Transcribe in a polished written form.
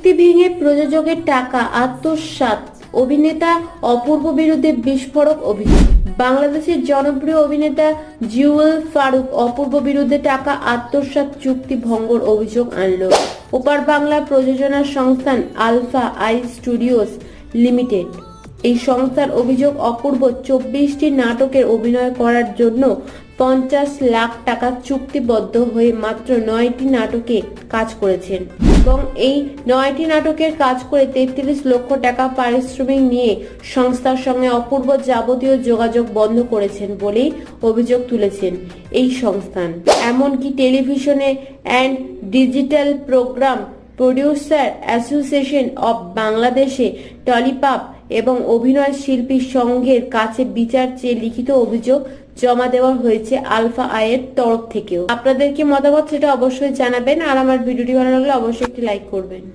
চুক্তি ভেঙে প্রযোজকের টাকা আত্মসাৎ, অভিনেতা অপূর্ব বিরুদ্ধে বিস্ফোরক অভিযোগ। বাংলাদেশের জনপ্রিয় অভিনেতা জুয়েল ফারুক অপূর্ব বিরুদ্ধে টাকা আত্মসাৎ চুক্তি ভঙ্গের অভিযোগ আনল। ওপার বাংলা প্রযোজনা সংস্থান আলফা আই স্টুডিওস লিমিটেড। এই সংস্থার অভিযোগ, অপূর্ব 24টি নাটকের অভিনয় করার জন্য 50 লাখ টাকা চুক্তিবদ্ধ হয়ে মাত্র 9টি নাটকে কাজ করেছেন এবং এই 9টি নাটকের কাজ করে 33 লক্ষ টাকা পারিশ্রমিক নিয়ে সংস্থার সঙ্গে অপূর্ব যাবতীয় যোগাযোগ বন্ধ করেছেন বলেই অভিযোগ তুলেছেন এই সংস্থান। এমনকি টেলিভিশনে and digital program producer association of বাংলাদেশে টলিপাপ এবং অভিনয় শিল্পী সংঘের কাছে বিচার চেয়ে লিখিত অভিযোগ জমা দেওয়া হয়েছে আলফা আইয়ের তরফ থেকেও। আপনাদের কি মতামত সেটা অবশ্যই জানাবেন, আর আমার ভিডিওটি ভালো লাগলে অবশ্যই একটি লাইক করবেন।